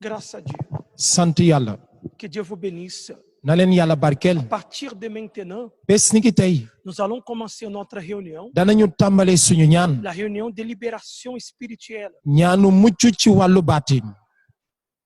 Grâce à Dieu. sant yàlla. Que Dieu vous bénisse. na leen yàlla barkeel. À partir de maintenant, bés ni ki tey. nous allons commencer notre réunion. danañu tàmbale suñu ñaan. La réunion de libération spirituelle. ñaanu mucc ci wàllu baatin.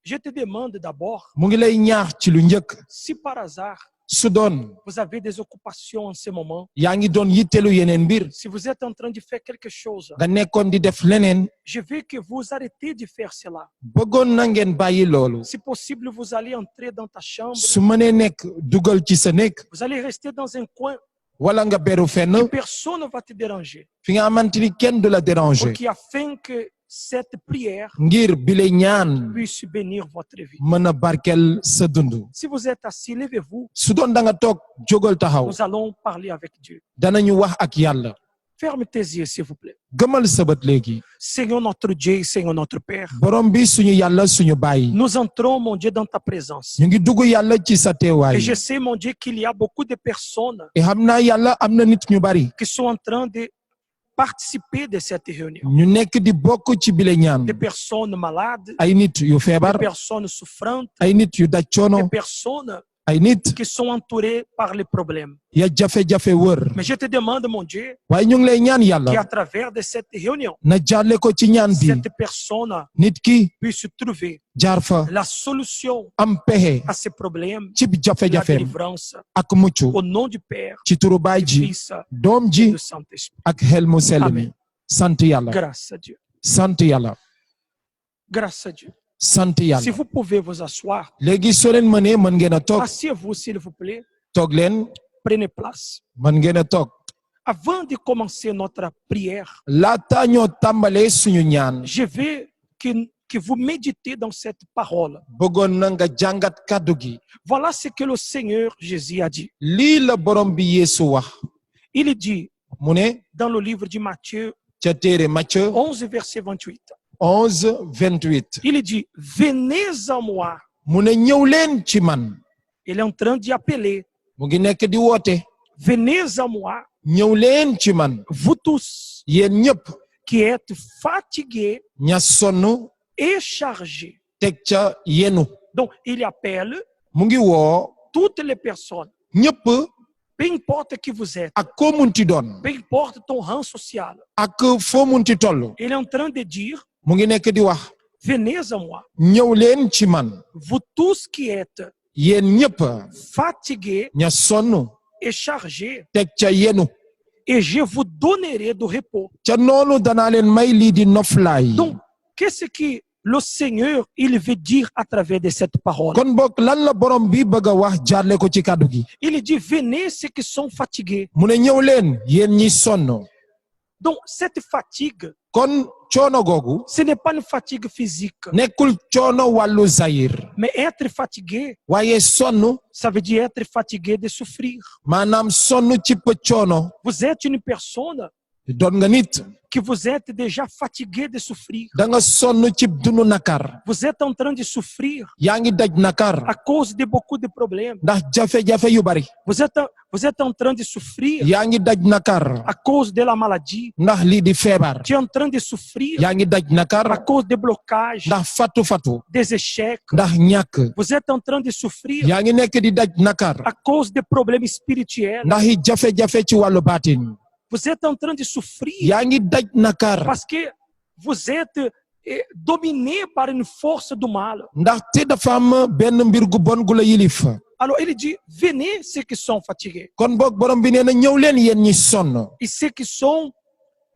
Je te demande d'abord, mu ngi lay ñaax ci lu njëkk. si par hasard, su doon vous avez des occupations en ce moment, yaa ngi doon yittelu yeneen mbir. si vous êtes en train de faire quelque chose, nga nekkoon di def leneen. je veux que vous arrêtez de faire cela. bëggoon na ngeen bàyyi loolu. Si possible, vous allez entrer dans ta chambre. su mënee nekk dugal ci sa néeg. Vous allez rester dans un coin. wala nga beru fenn. Personne ne va te déranger. fi nga xamante ni kenn du la déranger. Pour afin que cette prière ngir bi lay ñaan puisse bénir votre vie. mën a barkeel sa dund. Si vous êtes assis, levez-vous. su doon da nga toog jógal taxaw. Nous allons parler avec Dieu. danañu wax ak yàlla. Ferme tes yeux, s'il vous plaît. gëmal sa bët léegi. Seigneur notre Dieu, Seigneur notre Père. borom bi suñu yàlla suñu baay. Nous entrons, mon Dieu, dans ta présence. ñu ngi dugg yàlla ci sa teewaay. Et je sais, mon Dieu, qu'il y a beaucoup de personnes et xam naa yàlla am na nit ñu bari. qui sont en train de participer de cette réunion. ñu nekk di bokk ci bile ñaan. Des personnes malades, ay nit yu des feebar. personnes souffrantes, ay nit yu daj des coono. personnes ay nit qui sont entourées par les problèmes. ya jafe-jafe wër. Mais je te demande, mon Dieu, waaye ñu ngi lay ñaan yàlla. qu'à travers de cette réunion, na jaarle ko ci ñaan bi. cette personne nit ki puisse trouver jaar fa. la solution am pexe à ces problèmes, ci la jafe-jafe délivrance, ak mucc. au nom du Père, ci turu baay du ji. Fils doom et ji du Saint-Esprit. ak xel mu sell mi. Amen. sant yàlla. Grâce à Dieu. sant yàlla. Grâce à Dieu. sant Si yàlla. vous pouvez vous asseoir, léegi soo leen mënee mën ngeen a toog. asseyez-vous, s'il vous plaît. toog leen. Prenez place. mën ngeen a toog. Avant de commencer notre prière, laata ñoo tàmbalee suñu ñaan. je veux que vous méditez dans cette parole. bëggoon na nga jàngat kàddu gi. Voilà ce que le Seigneur Jésus a dit. lii la borom bi Yeesu wax. Il dit mu ne dans le livre de Matthieu ca téere Matthieu 11, verset 28. 11:28. Il dit, venez à moi. mu ne ñëw leen ci man. Il est en train d'y appeler. mu ngi nekk di woote. Venez à moi, ñëw leen ci man. vous tous yéen ñëpp. qui êtes fatigués ña sonn. et chargés. teg ca yenu. Donc, il appelle mu ngi woo. toutes les personnes, ñëpp. peu importe qui vous êtes, ak koo munti doon. peu importe ton rang social. ak foo munti toll. Il est en train de dire, mu ngi nekk di wax. venez à moi, ñëw leen ci man. vous tous qui êtes yéen ñëpp. fatigués ña sonn. et chargés, teg ca yenu. et je vous donnerai du repos. ca noonu danaa leen may lii di noflaay. Donc, qu'est-ce que le Seigneur, il veut dire à travers de cette parole? kon bokk lan la borom bi bëgg a wax jaarle ko ci kàddu gi. Il dit, venez ceux qui sont fatigués. mu ne ñëw leen yéen ñi sonn. Donc, cette fatigue, kon coono googu. ce n'est pas une fatigue physique, nekkul coono wàllu zahir. mais être fatigué, waaye sonn. ça veut dire être fatigué de souffrir. maanaam sonn ci coono. Vous êtes une personne doon nga nit. que vous êtes déjà fatigué de souffrir. da nga sonn ci dunu nakar. Vous êtes en train de souffrir yaa ngi daj nakar. à cause de beaucoup de problèmes. ndax jafe-jafe yu bari. Vous êtes en train de souffrir yaa ngi daj nakar. à cause de la maladie. ndax lii di feebar. Tu es en train de souffrir yaa ngi daj à nakar. cause des blocages, ndax fatu. des échecs. ndax ñàkk. Vous êtes en train de souffrir yaa ngi nekk di daj nakar. à cause des problèmes spirituels. ndax i jafe-jafe ci wàllu baatin. Vous êtes en train de souffrir yaa ngi daj nakar. parce que vous êtes dominé par une force du mal. ndax te dafa am benn mbir gu bon gu la yilif. Alors il dit, venez ceux qui sont fatigués kon boog borom bi nee na ñëw leen yéen ñi sonn. et ceux qui sont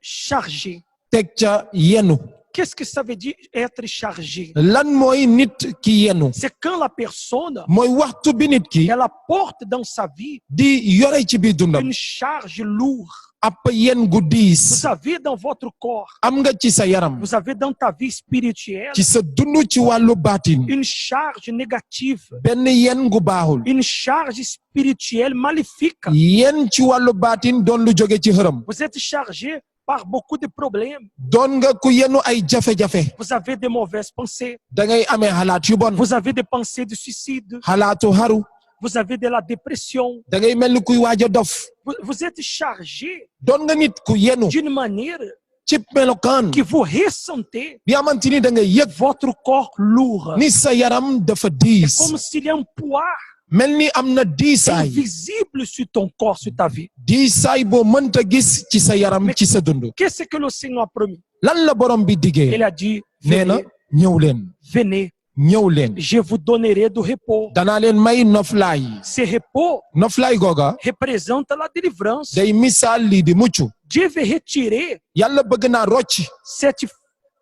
chargés. teg ca yenu. Qu'est-ce que ça veut dire être chargé? lan mooy nit ki yenu. C'est quand la personne, mooy waxtu bi nit ki. elle apporte dans sa vie di yore ci biir dundam. une charge lourde. ab yen gu diis. Vous avez dans votre corps, am nga ci sa yaram. vous avez dans ta vie spirituelle ci sa dund ci wàllu baatin. une charge négative, benn yen gu baaxul. une charge spirituelle maléfique. yen ci wàllu baatin doon lu jóge ci xërëm. Vous êtes chargé par beaucoup de problèmes. doon nga ku yenu ay jafe-jafe. Vous avez des mauvaises pensées. da ngay amee xalaat yu bon. Vous avez des pensées de suicide. xalaatu xaru. Vous avez de la dépression. da ngay mel ni kuy waaj a dof. Vous êtes chargé doon nga nit ku yenu. d'une manière ci melokaan que vous ressentez bi xamante ni da nga yëg votre corps lourd. ni sa yaram dafa diis Comme s'il y a un poids mel ni am na diisaay invisible sur ton corps, sur ta vie. diisaay boo mënta gis ci sa yaram ci sa dund Qu'est-ce que le Seigneur a promis? lan la borom bi Il diggee a dit, nee na venez, ñëw leen venez, ñëw leen je vous donnerai du repos. danaa leen may noflaay Ce repos noflaay googa représente la délivrance. day misaal lii di mucc Dieu veut retirer yàlla bëgg naa rocc cette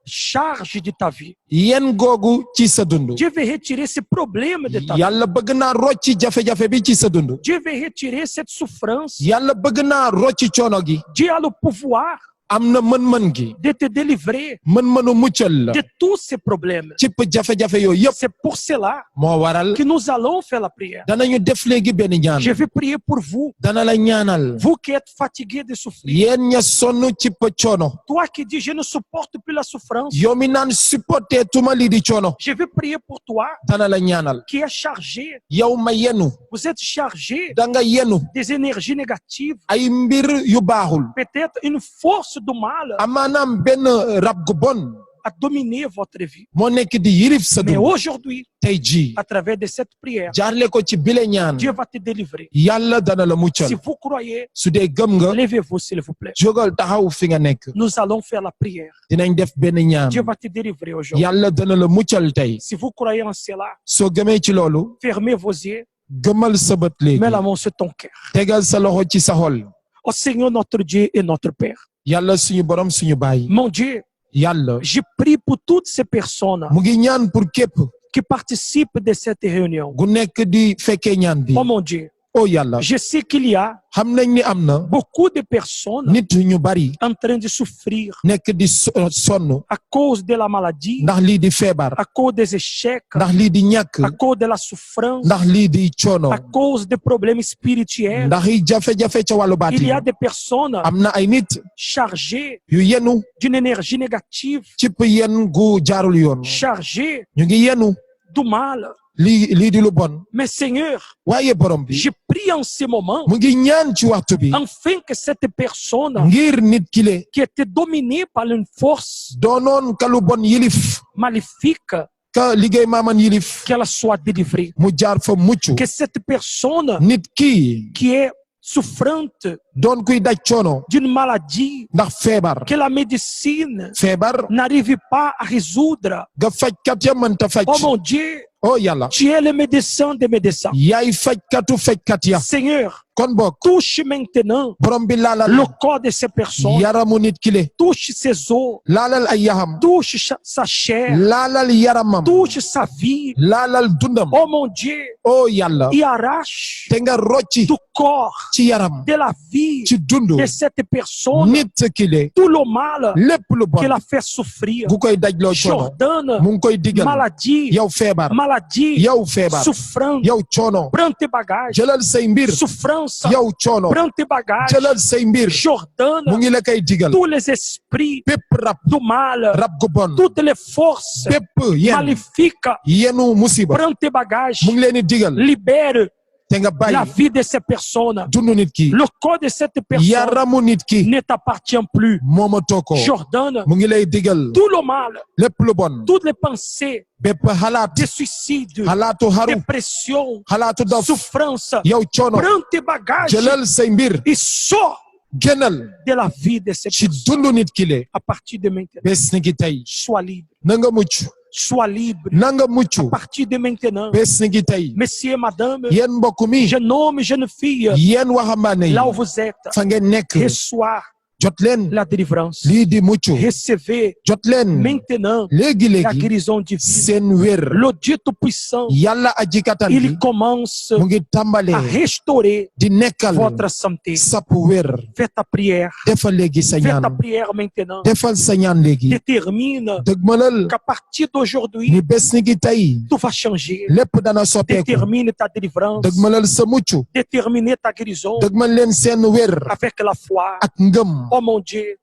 charge de ta vie. yen googu ci sa dund Dieu veut retirer ce problème de ta vie. yàlla bëgg naa rocc jafe-jafe bi ci sa dund Dieu veut retirer cette souffrance. yàlla bëgg naa rocc coono gi Dieu a le pouvoir am na mën-mën gi de te délivrer mën-mënu muccal la de tous ces problèmes. cipp jafe-jafe yooyu yëpp C'est pour cela moo waral que nous allons faire la prière. danañu def léegi benn ñaan Je vais prier pour vous, dana la ñaanal vous qui êtes fatigués de souffrir. yéen ña sonn cipp coono Toi qui dis, je ne supporte plus la souffrance. yow mi naan supporté tuma lii di coono Je vais prier pour toi dana la ñaanal qui est chargé. yow ma yenu Vous êtes chargé da nga yenu des énergies négatives. ay mbir yu baaxul Peut-être une force du mal amaanaam benn rab gu bon a dominé votre vie. moo nekk di yirif sa Mais dund aujourd'hui, tey jii à travers de cette prière, jaarle ko ci bile ñaan Dieu va te délivrer. yàlla dana la muccal Si vous croyez, su dee gëm nga levez-vous s'il vous plaît. jógal taxaw fi nga nekk Nous allons faire la prière. dinañ def benn ñaan Dieu va te délivrer aujourd'hui. yàlla dana la muccal tey Si vous croyez en cela, soo gëmee ci loolu fermez vos yeux, gëmal sa bët léegi mets la main sur ton cœur. tegal sa loxo ci sa xol Ô Seigneur notre Dieu et notre Père, yàlla suñu borom suñu baay mon Dieu, yàlla je prie pour toutes ces personnes mu ngi ñaan pour képp qui participent de cette réunion. gu nekk di fekkee ñaan bi Oh mon Dieu, oh yàlla je sais qu'il y a xam nañ ni am na beaucoup de personnes nit ñu bari en train de souffrir nekk di sonn à cause de la maladie, ndax lii di feebar à cause des échecs, ndax lii di ñàkk à cause de la souffrance, ndax lii di coono à cause des problèmes spirituels. ndax yi jafe-jafe ca wàllu Il y baati a des personnes am na ay nit chargées yu yenu d'une énergie négative, cipp yen gu jaarul yoon chargées ñu ngi yenu du mal. lii di lu bon Mais Seigneur, waaye borom bi je prie en ce moment, mu ngi ñaan ci waxtu bi afin que cette personne ngir nit kile qui était dominée par une force doonoon ka lu bon yilif maléfique, ka liggéey maaman yilif qu'elle soit délivrée. mu jaar fa mucc Que cette personne nit kii qui est souffrante doon kuy daj coono d'une maladie ndax feebar que la médecine feebar n'arrive pas à résoudre. ga fajkat ya mënta faj Oh mon Dieu, oh yàlla tu es le médecin des médecins. yaay fajkatu fajkat ya Seigneur, kon bokk touche maintenant borom bi laalal le corps de ces personnes, yaramu nit kile touche ses os, laalal ay yaxam touche sa chair, laalal yaramam touche sa vie. laalal dundam Oh mon Dieu, oh yàlla et arrache te nga rocci du corps, ci yaram de la vie ci dund de cette personne, nit kile tout le mal lépp lu bon qu'elle a fait souffrir. gu koy dajloo coono J'ordonne mu ngi koy digal maladie, yow feebar maladie, yow feebar souffrance, yow coono prends tes bagages, jëlal say mbir souffrance, yow coono prends tes bagages, jëlal say mbir mu j'ordonne ngi la koy digal tous les esprits bépp rab du mal, rab gu bon toutes les forces bépp yen maléfiques, yenu musiba prends tes bagages, mu ngi leen di digal libère te nga la bàyyi vie de ces personnes. dund nit ki Le corps de cette personne yaramu nit ki ne t'appartient plus. moomatoo ko J'ordonne mu ngi lay digal tout le mal, lépp lu bon toutes les pensées bépp xalaat de suicide, xalaatu xaru dépression, xalaatu dof souffrance. yow coono Prends tes bagages jëlal say mbir et sors génnal de la vie de cette ci personne. dund nit ki le À partir de maintenant, bés ni ki tey sois libre. na nga mucc Sois libre. na nga mucc À partir de maintenant, bés ni ki tey messieurs, madame, yéen mbokk mi jeune homme, jeune fille, yéen waxambaane yi là où vous êtes, fa ngeen nekk reçois jot leen la délivrance. lii di mucc Recevez jot leen maintenant léegi la léegi guérison divine. seen wér Le Dieu Tout-Puissant, yàlla aji kattan bi il commence mu ngi à tàmbalee restaurer di nekkal votre santé. sapp wér Fais ta prière. defal léegi sa Fais ta ñaan prière maintenant. defal sa ñaan léegi Détermine dëgmalal qu'à partir d'aujourd'hui, ni bés ni ki tey tout va changer. lépp dana soppeeku Détermine ta délivrance. dëgmalal sa mucc Détermine ta guérison dëgmal leen seen wér avec la foi. ak ngëm Oh mon Dieu,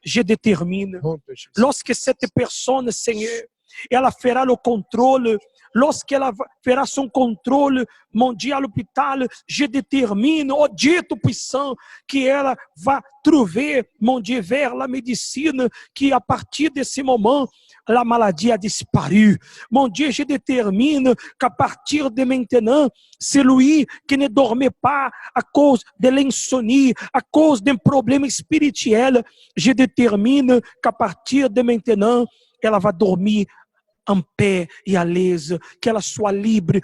je détermine. Lorsque cette personne, Seigneur, elle fera le lorsqu'elle fera son contrôle mondial hôpital, je détermine, oh Dieu Tout-Puissant, qu'elle va trouver, mon Dieu, vers la médecine, qu'à partir de ce moment, la maladie a disparu. Mon Dieu, je détermine qu'à partir de maintenant, celui qui ne dormait pas à cause de l'insomnie, à cause d'un problème spirituel, je détermine qu'à partir de maintenant, elle va dormir en paix et à l'aise, qu'elle soit libre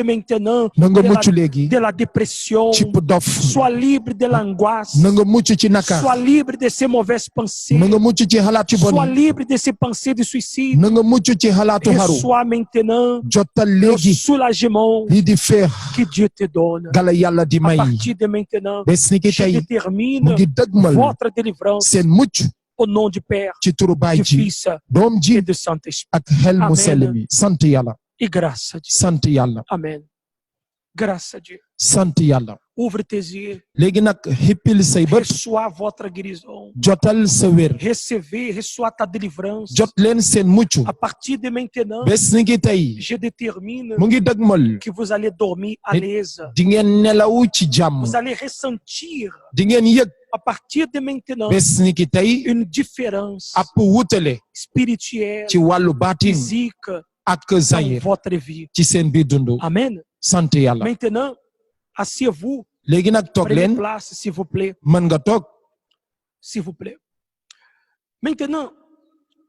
maintenant nanga mucc léegi de la dépression, ci dof soit libre de l'angoisse, nanga mucc ci naka soit libre de ses mauvaises pensées, nanga mucc ci xalaat yu sois bon libre de ses pensées de suicide, nanga mucc ci xalaatu xaru reçois maintenant jotal le léegi soulagement lii di feex que Dieu te donne. gala yàlla di À may partir de maintenant, bés ni ki je tey mu détermine ngi dëgmal votre délivrance seen mucc au nom du Père, ci turu baay du ji Fils doom et ji du Saint-Esprit. ak xel mu Amen. sell mi sant yàlla Et grâce à Dieu. sant yàlla Amen. Grâce à Dieu. sant yàlla Ouvre tes yeux. léegi nag xippil say bët Reçois votre guérison. jotal sa wér Recevez, reçois ta délivrance. jot leen seen mucc À partir de maintenant, bés ni ki tey je détermine mu ngi dëgmal que vous allez dormir à l'aise. di ngeen nelaw ci jàmm Vous allez ressentir di ngeen yëg à partir de maintenant bés ni ki tey une différence ab wutale spirituelle, ci wàllu baatin physique ak dans zahir votre vie. ci seen biir dund Amen. sant yàlla Maintenant, asseyez-vous. léegi nag toog Prenez leen place, s'il vous plaît. mën nga toog S'il vous plaît. Maintenant,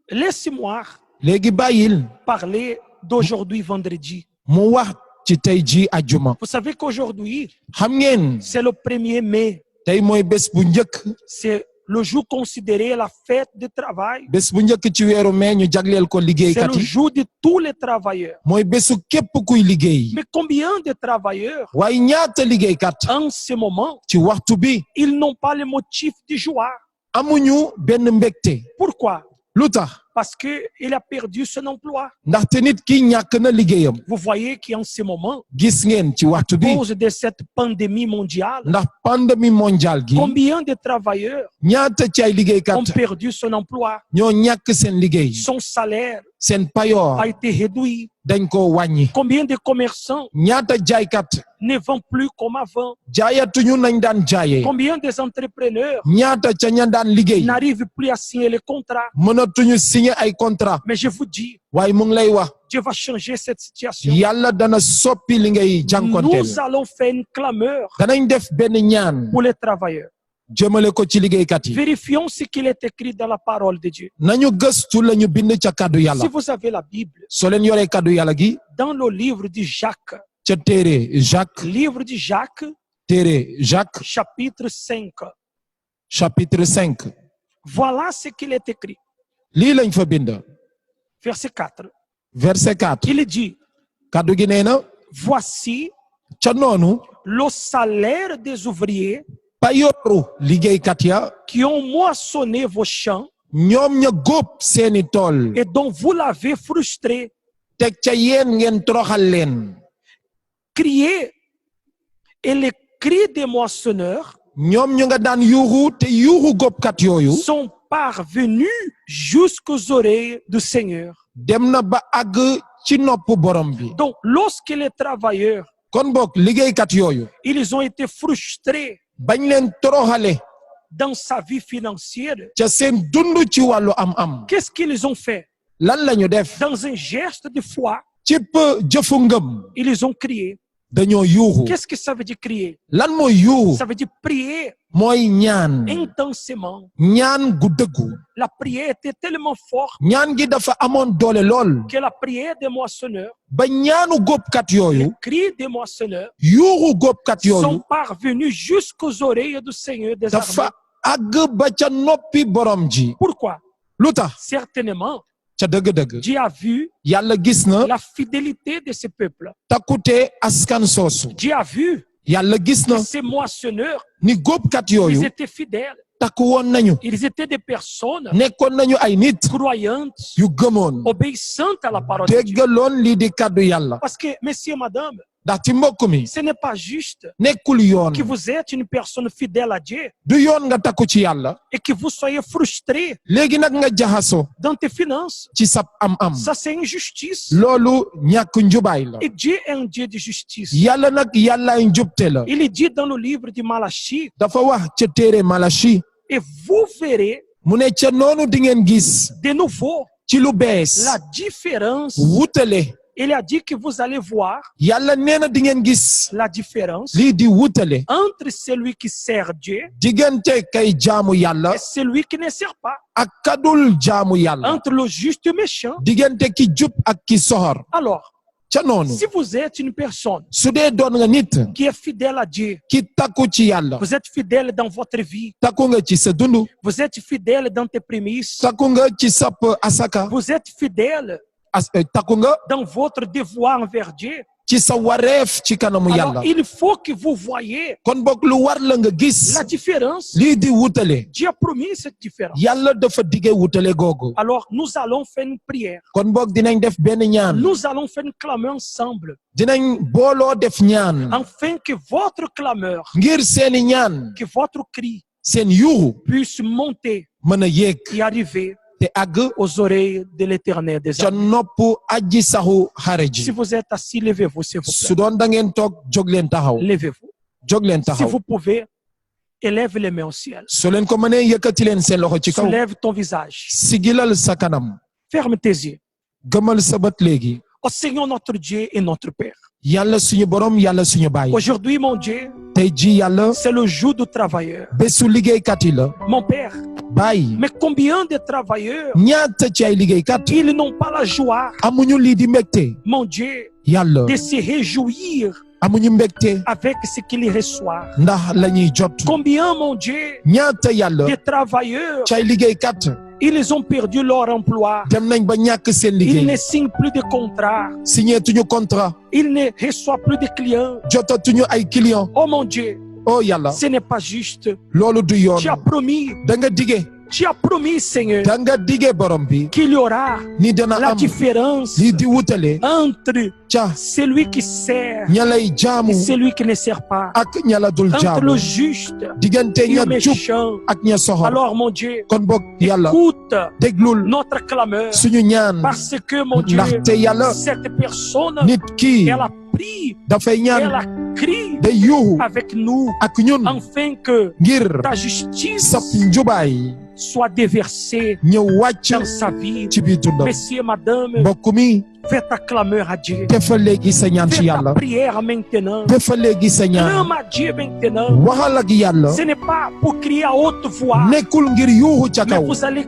laissez-moi léegi bàyyil parler d'aujourd'hui vendredi. mu wax ci tey ji ajjuma Vous savez qu'aujourd'hui, xam ngeen c'est le 1er mai. tey mooy bés bu njëkk C'est le jour considéré la fête du travail. bés bu njëkk ci weeru mai ñu jagleel ko C'est liggéeykat le yi jour de tous les travailleurs. mooy bésu képp kuy liggéey Mais combien de travailleurs, waaye ñaata liggéeykat en ce moment, ci waxtu bi ils n'ont pas le motif de joie? amuñu benn mbégte Pourquoi? lu tax Parce qu'il a perdu son emploi. ndaxte nit ki ñàkk na liggéeyam Vous voyez qu'en ce moment, gis ngeen ci waxtu à bi cause de cette pandémie mondiale, ndax pandémie mondiale gi combien de travailleurs ñaata ci ay liggéeykat ont perdu son emploi? ñoo ñàkk seen liggéey Son salaire seen payoor a été réduit. dañ ko wàññi Combien de commerçants ñaata jaaykat ne vendent plus comme avant? jaayatuñu nañ daan jaayee Combien des entrepreneurs ñaata ca ña daan liggéey n'arrivent plus à signer les contrats? mënatuñu signé ay contrat Mais je vous dis, waaye mu ngi lay wax Dieu va changer cette situation. yàlla dana soppi li ngay jànkonteel Nous allons faire une clameur danañ def benn ñaan pour les travailleurs. jëmale ko ci liggéeykat yi Vérifions ce qu'il est écrit dans la parole de Dieu. nañu gëstu la ñu bind ca kàddu yàlla Si vous avez la Bible, soo leen yoree kàddu yàlla gi dans le livre de Jacques, ca téere Jacques chapitre 5, chapitre 5 voilà ce qu'il est écrit. lii lañ fa bind Verset 4. verset 4 Il dit, kàddu gi nee na voici ca noonu le salaire des ouvriers payooru liggéeykat ya qui ont moissonné vos champs ñoom ña góob seeni tool et dont vous l'avez frustré. teg ca yéen ngeen toroxal leen Criez, et les cris des moissonneurs ñoom ñu nga daan yuuxu te yuuxu góobkat yooyu sont parvenus jusqu'aux oreilles du Seigneur. dem na ba àgg ci nopp borom bi Donc, lorsque les travailleurs, kon boog liggéeykat yooyu ils ont été frustrés bañ leen toroxale dans sa vie financière, ca seen dund ci wàllu am-am qu'est-ce qu'ils ont fait? lan lañu def Dans un geste de foi, ci jëfu ngëm ils ont crié. dañoo yuuxu Qu'est-ce que ça veut dire crier? lan mooy yuuxu Ça veut dire prier mooy ñaan intensément. ñaan gu dëggu La prière était tellement forte ñaan gi dafa amoon doole lool que la prière des moissonneurs, ba ñaanu góobkat les yooyu cris des moissonneurs yuuxu góobkat sont yooyu parvenus jusqu'aux oreilles du Seigneur des armées. dafa àgg ba ca noppi borom ji Pourquoi? lu tax Certainement, ca dëgg-dëgg Dieu a vu yàlla gis na la fidélité de ce peuple. takkute askan soosu Dieu a vu yàlla gis que na ces moissonneurs, ni góobkat ils yooyu étaient fidèles. takku woon nañu Ils étaient des personnes nekkoon nañu ay nit croyantes, yu gëmoon obéissantes à la parole de Dieu. déggaloon lii di kàddu yàlla Parce que, messieurs, madame, ndax ci mbokk mi ce n'est pas juste nekkul yoon que vous êtes une personne fidèle à Dieu du yoon nga takku ci yàlla et que vous soyez frustré léegi nag nga jaxasoo dans tes finances. ci sab am-am Ça, c'est injustice. loolu ñàkk njubaay la Et Dieu est un Dieu de justice. yàlla nag yàllaay njubte la Il est dit dans le livre de Malachie, dafa wax ca téere Malachi et vous verrez mu ne ca noonu di ngeen gis de nouveau ci lu bees la différence. wutale Il a dit que vous allez voir yàlla nee na di ngeen gis la différence lii di wutale entre celui qui sert Dieu diggante kay jaamu yàlla et celui qui ne sert pas, ak kadul jaamu yàlla entre le juste et le méchant. diggante ki jub ak ki soxor Alors, ca noonu si vous êtes une personne su dee doon nga nit qui est fidèle à Dieu, ki takku ci yàlla vous êtes fidèle dans votre vie, takku nga ci sa dund vous êtes fidèle dans tes prémices, takku nga ci sap asaka vous êtes fidèle takku nga dans votre devoir envers Dieu. ci sa wareef ci kanamu Alors, yàlla il faut que vous voyez kon boog lu war la nga gis la différence. lii di wutale Dieu a promis cette différence. yàlla dafa dige wutale googu Alors, nous allons faire une prière. kon boog dinañ def benn ñaan Nous allons faire une clameur ensemble, dinañ booloo def ñaan afin que votre clameur, ngir seeni ñaan que votre cri seen yuuxu puisse monter mën a yéeg et arriver te àgg aux oreilles de l'Éternel des ca armées. nopp aji saxu xare Si ji vous êtes assis, levez-vous, s'il vous su plaît. doon da ngeen toog jóg leen taxaw Levez-vous. jóg leen Si taxaw vous pouvez, élève les mains au ciel. su leen ko mënee yëkkati leen seen loxo ci kaw Soulève ton visage. sigilal sa kanam Ferme tes yeux. gëmal sa bët léegi Ô Seigneur notre Dieu et notre Père. yàlla suñu borom yàlla suñu baay Aujourd'hui, mon Dieu, tey ji yàlla c'est le jour du travailleur. bésu liggéeykat yi la Mon Père, baay mais combien de travailleurs, ñaata ci ay liggéeykat ils n'ont pas la joie, amuñu lii di mbégte mon Dieu, yàlla de se réjouir amuñu mbégte avec ce qu'ils reçoivent. ndax la ñuy jot Combien, mon Dieu, ñaata yàlla de travailleurs, ci ay liggéeykat ils ont perdu leur emploi. dem nañ ba ñàkk seen Ils ne liggéey signent plus de contrat. signeetuñu contrat Ils ne reçoivent plus de clients. jotatuñu ay client Oh mon Dieu, oh yàlla ce n'est pas juste. loolu du yoon Tu as promis, da nga dige Seigneur, da nga dige borom bi qu'il y aura ni dana la am différence lii di wutale entre ca celui qui sert ña lay jaamu et celui qui ne sert pas, ak ña la dul entre jaamu le juste diggante et ña le jub méchant. ak ña soxor Alors, mon Dieu, kon boog yàlla écoute déglul notre clameur, suñu ñaan parce que, mon Dieu, ndaxte yàlla cette personne, nit kii elle a pris, dafay elle ñaan a crié day yuuxu avec nous, ak ñun afin que ngir ta justice sab njubaay soit déversée ñëw wàcc dans sa vie. ci biir dundam Monsieur, madame, mbokk mi fais ta clameur à Dieu. defal léegi sa ñaan Fais ci ta yàlla prière maintenant. defal léegi sa ñaan Clame à Dieu maintenant. waxal ak yàlla Ce n'est pas pour crier à haute voix, nekkul ngir yuuxu ca mais kaw vous allez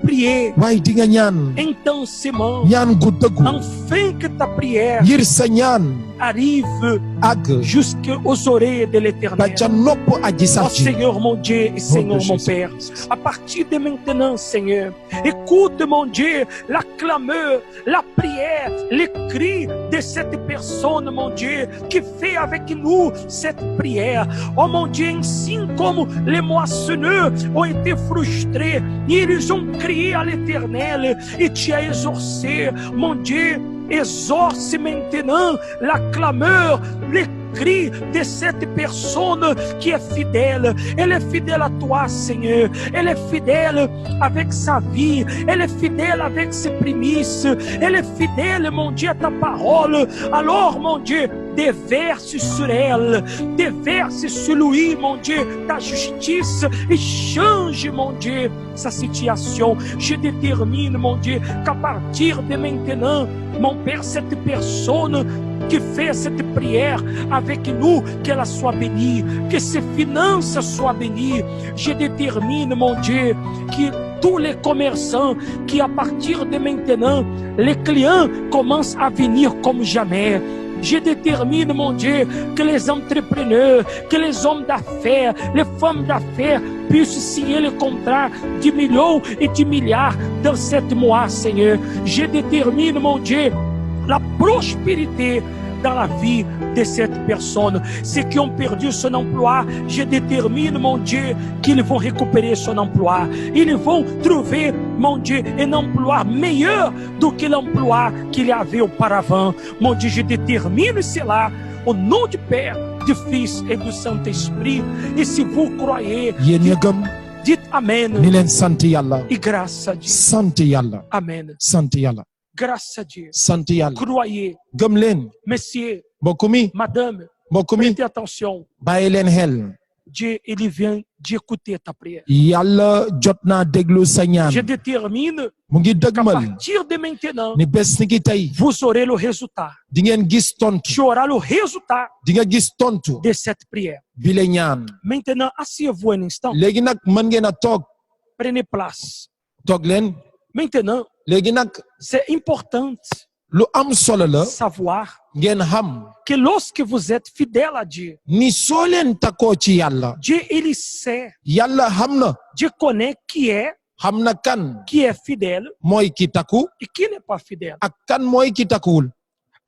prier waaye di nga ñaan intensément, ñaan gu dëggu afin que ta prière ngir sa ñaan arrive àgg jusqu'aux oreilles de ba l'Éternel. ca nopp aji Oh sax ji Seigneur mon Dieu et Seigneur mon Jésus. Père, à partir de maintenant, Seigneur, écoute mon Dieu la clameur, la prière, les cris de cette personne, mon Dieu, qui fait avec nous cette prière. Oh mon Dieu, ainsi comme les moissonneurs ont été frustrés, ils ont crié à l'Éternel et tu as exaucé, mon Dieu. Exorce maintenant la clameur, les cris de cette personne qui est fidèle. Elle est fidèle à toi, Seigneur. Elle est fidèle avec sa vie. Elle est fidèle avec ses prémices. Elle est fidèle, mon Dieu, à ta parole. Alors, mon Dieu, déverse sur elle, déverse sur lui, mon Dieu, ta justice et change, mon Dieu, sa situation. Je détermine, mon Dieu, qu'à partir de maintenant, mon Père, cette personne qui fait cette prière avec nous, qu'elle soit bénie, que ses finances soient bénies. Je détermine, mon Dieu, que tous les commerçants qui, à partir de maintenant, les clients commencent à venir comme jamais. Je détermine, mon Dieu, que les entrepreneurs, que les hommes d'affaires, les femmes d'affaires puissent signer le contrat du million et du milliard dans 7 mois, Seigneur. Je détermine, mon Dieu, la prospérité dans la vie de cette personne. Ceux qui ont perdu son emploi, je détermine, mon Dieu, qu'ils vont récupérer son emploi. Ils vont trouver, mon Dieu, un emploi meilleur do que l'emploi qu'il y avait auparavant. Mon Dieu, je détermine cela au nom du Père, du Fils et du Saint-Esprit. Et si vous croyez, yéen ña gëm dites Amen ni leen sant yàlla et grâce à Dieu. sant yàlla Amen. sant yàlla Grâce à Dieu. sant yàlla Croyez, gëm leen messieurs, mbokk mi madame, mbokk mi prêtez attention. bàyyi leen xel Dieu, il vient d'écouter ta prière. yàlla jot naa déglu sa ñaan Je détermine mu ngi qu'à dëgmal partir de maintenant, ni bés ni ki tey vous aurez le résultat. di ngeen gis tontu Tu auras le résultat di nga gis tontu de cette prière. bi la ñaan Maintenant, asseyez-vous un instant. léegi nag mën ngeen a toog Prenez place. toog leen Maintenant, léegi nag c'est important lu am solo la de savoir ngeen xam que lorsque vous êtes fidèle à Dieu, ni soo leen takkoo ci yàlla Dieu, il sait, yàlla xam na Dieu connaît xam na kan qui est fidèle mooy ki takku et qui n'est pas fidèle. ak kan mooy ki takkuwul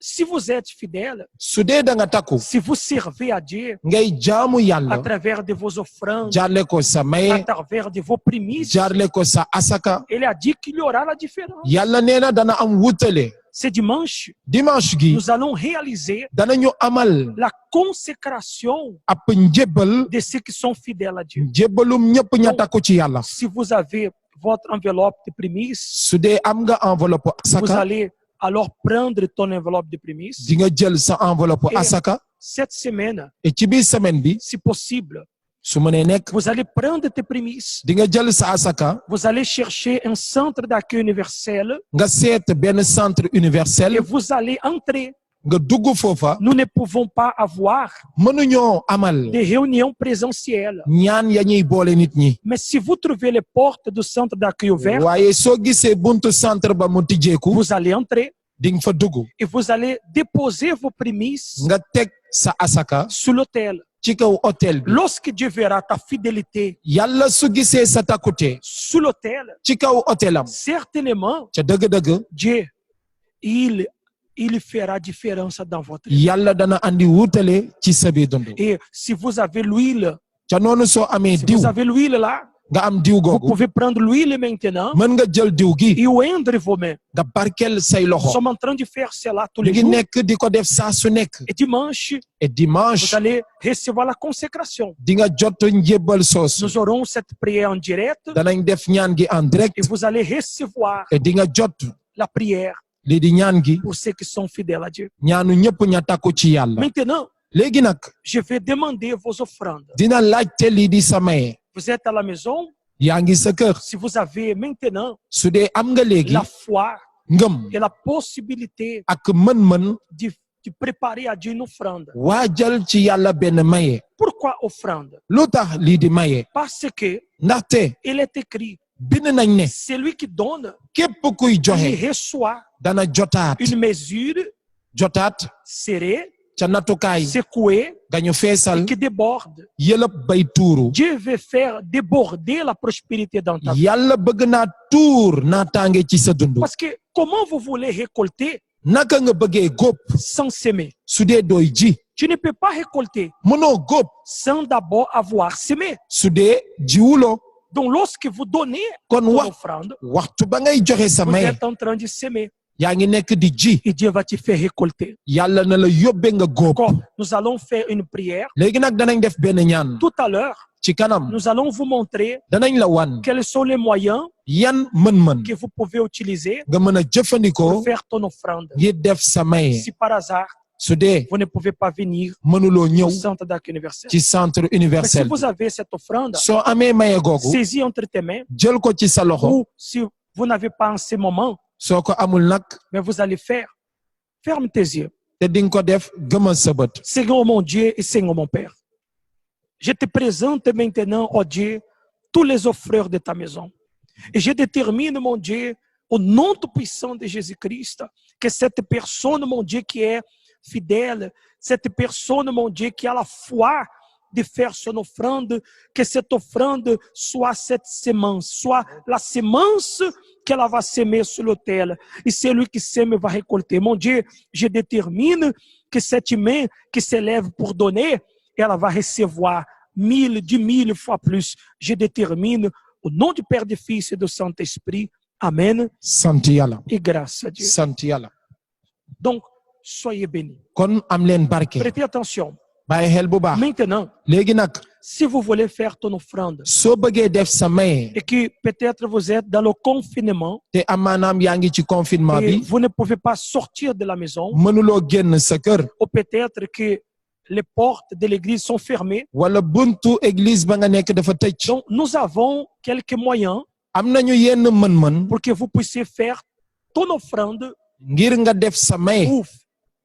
Si vous êtes fidèle, su dee da nga takku si vous servez à Dieu ngay jaamu à yàlla travers de vos offrandes, jaarle ko sa à maye travers de vos prémices, jaarle ko sa asaka il a dit qu'il y aura la différence. yàlla nee na dana am wutale Ce dimanche, dimanche gi nous allons réaliser danañu amal la consécration ab njébbal de ceux qui sont fidèles à Dieu. njébbalum ñëpp ña takku ci yàlla Si vous avez votre enveloppe de prémices, su dee am nga enveloppe vous asaka allez alors prendre ton enveloppe de prémices. di nga jël sa enveloppe Et asaka cette semaine, et ci biir semaine bi si possible, su mënee nekk vous allez prendre tes prémices. di nga jël sa asaka Vous allez chercher un centre d'accueil universel nga seet benn centre et universel vous allez entrer. nga dugg foofa Nous ne pouvons pas avoir mënuñoo amal des réunions présentielles. ñaan ya ñuy boole nit ñi Mais si vous trouvez les portes du centre d'accueil ouvertes, waaye soo gisee buntu centre ba mu tijjeeku vous allez entrer di nga fa dugg et vous allez déposer vos prémices nga teg sa asaka sur l'autel. ci kaw hôtel bi Lorsque Dieu verra ta fidélité yàlla su gisee sa takkute sous l'autel, ci kaw hôtelam certainement, ca dëgg-dëgg Dieu, il fera différence dans votre vie. yàlla dana andi wutale ci sa biir dund Et si vous avez l'huile, ca noonu soo amee si diw vous avez l'huile là, nga am diw vous googu pouvez prendre l'huile maintenant mën nga jël diw gi et oindre vos mains. nga barkel say Nous loxo sommes en train de faire cela tous ñu les ngi jours. nekk di ko def saa su nekk Et dimanche, et dimanche vous allez recevoir la consécration. di nga jot njébbal soos Nous aurons cette prière en direct danañ def ñaan gi en direct et vous allez recevoir et di nga jot la prière lii di ñaan gi pour ceux qui sont fidèles à Dieu. ñaanu ñëpp ña takku ci yàlla Maintenant, léegi nag je vais demander vos offrandes. dina laajte lii di sa maye Vous êtes à la maison. yaa ngi sa kër Si vous avez maintenant su dee am nga léegi la foi ngëm et la possibilité ak mën-mën de préparer à Dieu une offrande. waajal ci yàlla benn maye Pourquoi offrande? lu tax lii di maye Parce que ndaxte il est écrit, bind nañ ne celui qui donne, képp kuy il joxe reçoit dana jotaat une mesure jotaat serrée, ca nattukaay secouée gañu feesal et qui déborde. yëlëb bay tuuru Dieu veut faire déborder la prospérité dans ta vie. yàlla bëgg naa tuur naataange ci sa dund Parce que comment vous voulez récolter naka nga bëggee góob sans s'aimer? su dee dooy ji Tu ne peux pas récolter mënoo góob sans d'abord avoir semé. su dee jiwuloo Donc lorsque vous donnez kon ton wax offrande, waxtu ba ngay joxe sa vous maye êtes en train de semer yaa ngi nekk di ji et Dieu va te faire récolter. yàlla na la yóbbe nga góob Encore, nous allons faire une prière. léegi nag danañ def benn ñaan Tout à l'heure, ci kanam nous allons vous montrer danañ la wan quels sont les moyens yan mën-mën que vous pouvez utiliser nga mën a jëfandikoo pour faire ton offrande. ngir def sa maye Si par hasard, su dee vous ne pouvez pas venir mënuloo au ñëw centre d'accueil universel. ci centre Mais si universel vous avez cette offrande, soo amee maye googu saisis entre tes mains, jël ko ci sa loxo ou si vous n'avez pas en ce moment, soo ko amul nag mais vous allez faire. Ferme tes yeux. te di nga ko def gëmal sa bët Seigneur mon Dieu et Seigneur mon Père, je te présente maintenant, oh Dieu, tous les offreurs de ta maison. Et je détermine, mon Dieu, au nom tout puissant de Jésus-Christ, que cette personne, mon Dieu, qui est fidèle, cette personne, mon Dieu, qui a la foi de faire son offrande, que cette offrande soit cette sémence, soit la sémence qu'elle va s'aimer sur l'autel. Et celui qui sème va récolter. Mon Dieu, je détermine que cette main qui s'élève pour donner, elle va recevoir 1000, 10 000 fois plus. Je détermine au nom du Père, du Fils et du Saint-Esprit. Amen. sant yàlla Et grâce à Dieu. sant yàlla Donc, soyez bénis. kon am leen barke. Prêtez attention. bàyyi xel bu baax. Maintenant, léegi nag si vous voulez faire ton offrande soo bëggee def sa maye et que peut-être vous êtes dans le confinement te amaanaam yaa ngi ci confinement et bi vous ne pouvez pas sortir de la maison, mënuloo génn sa kër ou peut-être que les portes de l'église sont fermées, wala buntu église ba nga nekk dafa tëj. donc nous avons quelques moyens am nañu yenn mën-mën pour que vous puissiez faire ton offrande ngir nga def sa maye ou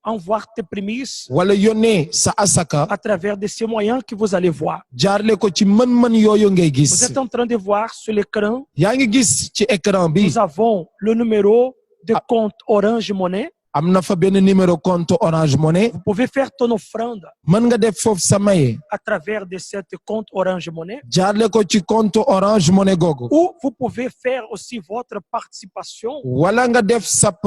envoyer tes prémices wala yónnee sa asaka à travers de ces moyens que vous allez voir. jaarle ko ci mën-mën yooyu ngay Vous gis. êtes en train de voir sur l'écran, yaa ngi gis ci écran bi nous avons le numéro de compte Orange Money. am na fa benn numéro compte Orange Money. Vous pouvez faire ton offrande mën nga def foofu sa maye à travers de cette compte Orange Money. jaarle ko ci compte Orange Money googu Ou vous pouvez faire aussi votre participation wala nga def sap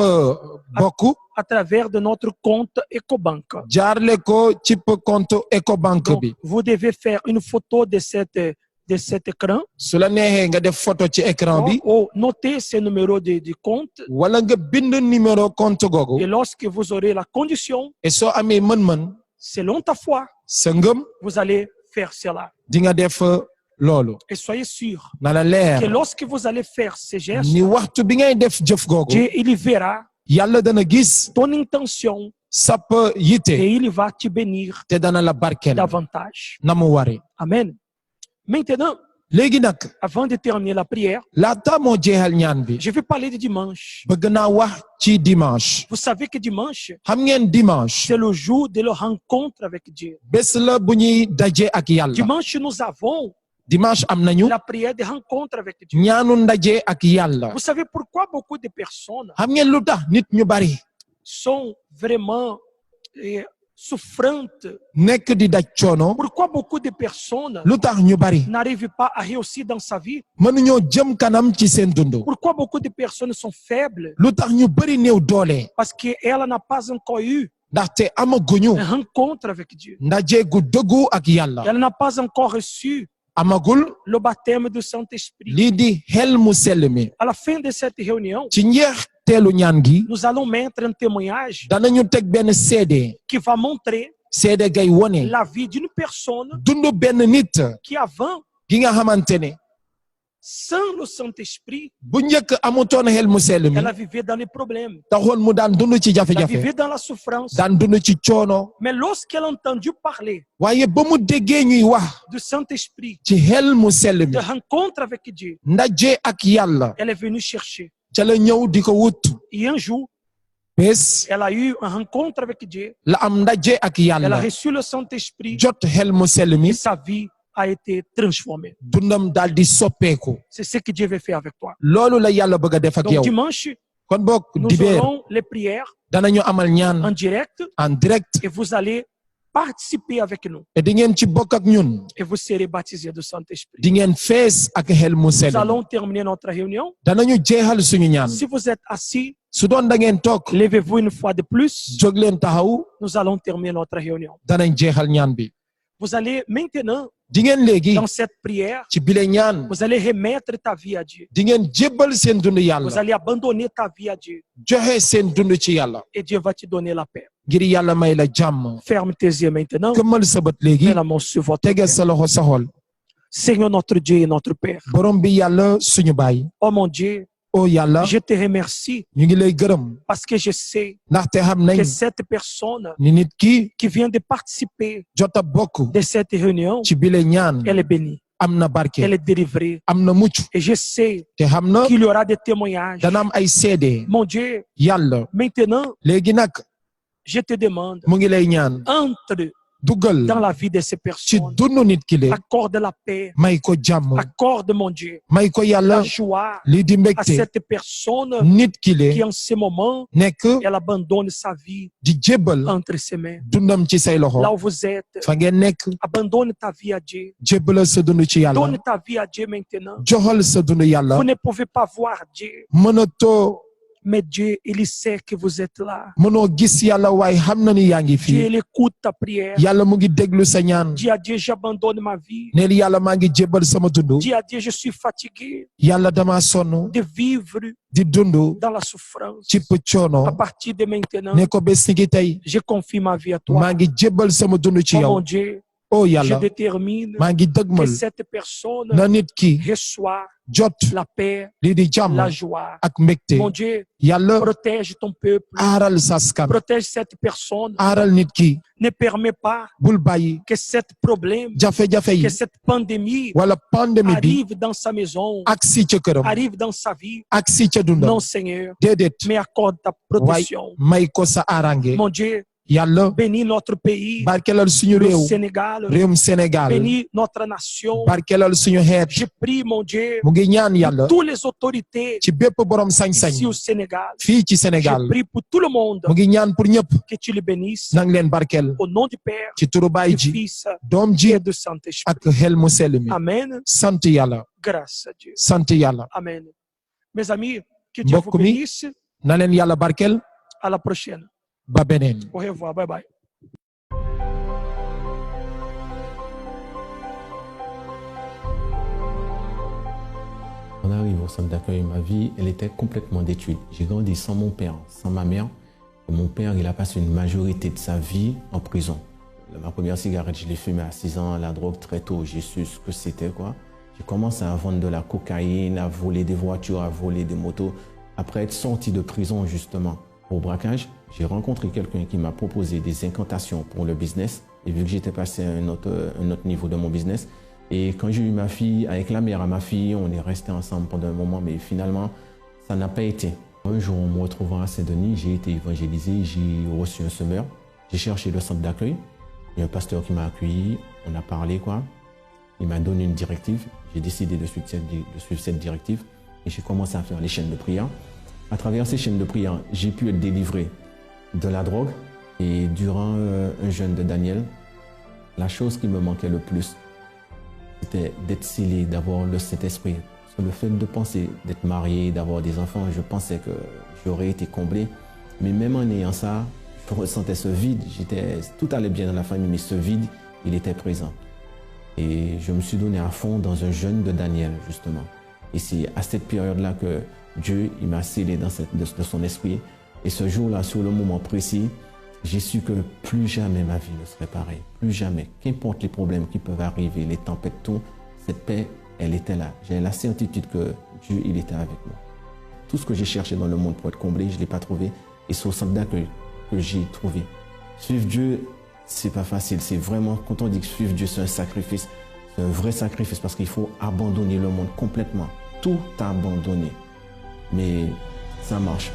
bokk à travers de notre compte EcoBank. jaarle ko ci compte Ecobank Donc, bi. vous devez faire une photo de cet écran su la neexee nga def photo ci écran bi ou noter ce numéro de compte. wala nga bind numéro compte Et googu lorsque vous aurez la condition, et soo amee mën-mën selon ta foi, sa ngëm vous allez faire cela. di nga def loolu. Et soyez sûr na la que leer lorsque vous allez faire ces gestes, ni waxtu bi ngay def jëf googu Dieu, il y verra yàlla dana gis ton intention sap yitte et il va te bénir te dana la barkeel davantage. na mu ware. Amen. Maintenant, léegi nag avant de terminer la prière, laata moo jeexal ñaan bi je vais parler de dimanche. bëgg naa wax ci dimanche. Vous savez que dimanche, xam ngeen dimanche c'est le jour de la rencontre avec Dieu. bés la bu ñuy daje ak yàlla. Dimanche, nous avons dimanche am nañu la prière de rencontre avec Dieu. ñaanu ndaje ak yàlla. Vous savez pourquoi beaucoup de personnes xam ngeen lu tax nit ñu bari sont vraiment souffrantes? nekk di daj coono. Pourquoi beaucoup de personnes lu tax ñu bari n'arrivent pas à réussir dans sa vie? mënuñoo jëm kanam ci seen dund. Pourquoi beaucoup de personnes sont faibles? lu tax ñu bari néew doole. Parce qu'elle n'a pas encore eu ndaxte amaguñu une rencontre avec Dieu. ndaje gu dëggu ak yàlla. Elle n'a pas encore reçu amagul le baptême du Saint-Esprit. lii di xel mu sell mi. À la fin de cette réunion, ci njeexteelu ñaan gi nous allons mettre un témoignage danañu teg benn seede. qui va montrer seede gay wone la vie d'une personne dund benn nit qui avant, gi nga xamante ne sans le Saint-Esprit, bu njëkk amutoon xel mu sell mi elle a vécu dans les problèmes, taxoon mu daan dund ci elle a jafe-jafe vécu dans la souffrance. daan dund ci coono. Mais lorsqu'elle a entendu parler waaye ba mu déggee ñuy wax du Saint-Esprit, ci xel mu sell mi de rencontre avec Dieu, ndaje ak yàlla elle est venue chercher. ca la ñëw di ko wut. Et un jour, bés elle a eu une rencontre avec Dieu, la am ndaje ak elle a yàlla reçu le Saint-Esprit jot xel mu sell mi et sa vie a été transformée. dundam daal di soppeeku. C'est ce que Dieu veut faire avec toi. loolu la yàlla bëgg a def ak Donc yow. dimanche, kon boog nous dibeer aurons les prières danañu amal ñaan en direct en direct et vous allez participer avec nous te di ngeen ci bokk ak ñun. et vous serez baptisés du Saint-Esprit. di ngeen fees ak xel mu sell. Nous allons terminer notre réunion. danañu jeexal suñu ñaan. Si vous êtes assis, su doon da ngeen toog levez-vous une fois de plus. jóg leen taxaw Nous allons terminer notre réunion. danañ jeexal ñaan bi. Vous allez maintenant, di ngeen léegi dans cette prière, ci bile ñaan vous allez remettre ta vie à Dieu. di ngeen jébbal seen dund Vous yàlla allez abandonner ta vie à Dieu joxe seen dund ci yàlla et Dieu va te donner la paix. ngir yàlla may la jàmm. Ferme tes yeux maintenant. këmmal sa bët léegi Mets la main sur votre tegal cœur. sa loxo sa xol. Seigneur notre Dieu et notre Père. borom bi yàlla suñu baay. Oh mon Dieu, o yàlla je te remercie ñu ngi lay gërëm parce que je sais ndaxte xam nañ que cette personne ni nit ki qui vient de participer jot a bokk de cette réunion, ci bile ñaan elle est bénie, am na barke elle est délivrée. am na mucc Et je sais te xam na qu'il y aura des témoignages. dana am ay seede. Mon Dieu, yàlla maintenant, léegi nag je te demande, mu ngi lay ñaan entre dugal dans la vie de ces ci personnes. dund nit ki le Accorde la paix, may ko jàmm accorde, mon Dieu, may ko yàlla la joie lii di à mbégte cette personne nit ki le qui en ce moment, nekk elle abandonne sa vie di jébbal entre ses mains. dundam ci say loxo Là où vous êtes, fa ngeen nekk abandonne ta vie à Dieu. jébbalal sa dund ci yàlla Donne ta vie à Dieu maintenant. joxal sa dund yàlla Vous ne pouvez pas voir Dieu, mënatoo Mais Dieu, il sait que vous êtes là. mënoo gis yàlla waaye xam na ni yaa ngi Dieu, fii. il écoute ta prière. yàlla mu ngi déglu sa ñaan. Dis à Dieu, j'abandonne ma vie. neel yàlla maa ngi jébbal sama dund. Dis à Dieu, je suis fatigué yàlla dama sonn de vivre di dund dans la souffrance. ci coono. À partir de maintenant, ne ko bés ni ki tey je confie ma vie à toi. maa ngi jébbal sama dund ci Oh yow. mon Dieu, oh je yàlla détermine maa ngi que dëgmal cette personne na nit ki reçoit jot la paix, lii di jàmm la joie. ak mbégte. Mon Dieu, yàlla protège ton peuple, aaral saskan. protège cette personne. aaral nit ki Ne permets pas bul bàyyi que cet problème, jafe-jafe yi que cette pandémie wala pandémie bi arrive dans sa maison, agsi ca këram arrive dans sa vie. agsi ca dundam. Non, Seigneur, déedéet mais accorde ta protection. may ko sa aarange. Mon Dieu, yàlla bénis notre pays, barkelal suñu le réew Sénégal. réewum Sénégal. Bénis notre nation. barkelal suñu xeet. Je prie, mon Dieu, mu ngi ñaan yàlla toutes les autorités ci bépp borom sañ-sañ ici au Sénégal. fii ci Je Sénégal. prie pour tout le monde mu ngi ñaan pour ñëpp que tu les bénisses. nang leen barkel Au nom du Père, ci turu baay du ji Fils doom ji et du Saint-Esprit. ak xel mu sell mi. Amen. sant yàlla Grâce à Dieu. sant yàlla. Amen. Mes amis, que Dieu vous mbokk mi bénisse. na leen yàlla barkel À la prochaine. ba beneen. Au revoir. Bye bye. On arrive au centre d'accueil, ma vie, elle était complètement détruite. J'ai grandi sans mon père, sans ma mère. Et mon père, il a passé une majorité de sa vie en prison. Ma première cigarette, je l'ai fumée à 6 ans, la drogue très tôt, j'ai su ce que c'était, quoi. J'ai commencé à vendre de la cocaïne, à voler des voitures, à voler des motos. Après être sorti de prison, justement, au braquage, j'ai rencontré quelqu'un qui m'a proposé des incantations pour le business. Et vu que j'étais passé à un autre niveau de mon business, et quand j'ai eu ma fille, avec la mère à ma fille, on est restés ensemble pendant un moment, mais finalement, ça n'a pas été. Un jour, en me retrouvant à Saint-Denis, j'ai été évangélisé, j'ai reçu un semeur. J'ai cherché le centre d'accueil. Il y a un pasteur qui m'a accueilli, on a parlé, quoi. Il m'a donné une directive. J'ai décidé de suivre cette directive et j'ai commencé à faire les chaînes de prière. À travers ces chaînes de prière, j'ai pu être délivré de la drogue. Et durant un jeûne de Daniel, la chose qui me manquait le plus, c'était d'être scellé, d'avoir le Saint-Esprit. Sur le fait de penser d'être marié, d'avoir des enfants, je pensais que j'aurais été comblé. Mais même en ayant ça, je ressentais ce vide. Tout allait bien dans la famille, mais ce vide, il était présent. Et je me suis donné à fond dans un jeûne de Daniel, justement. Et c'est à cette période-là que Dieu il m'a scellé de son esprit. Et ce jour-là, sur le moment précis, j'ai su que plus jamais ma vie ne serait pareille. Plus jamais. Qu'importe les problèmes qui peuvent arriver, les tempêtes, tout, cette paix, elle était là. J'ai la certitude que Dieu, il était avec moi. Tout ce que j'ai cherché dans le monde pour être comblé, je ne l'ai pas trouvé. Et c'est au centre d'accueil que j'ai trouvé. Suivre Dieu, c'est pas facile. C'est vraiment, quand on dit que suivre Dieu, c'est un sacrifice. C'est un vrai sacrifice parce qu'il faut abandonner le monde complètement. Tout abandonner. Mais ça marche.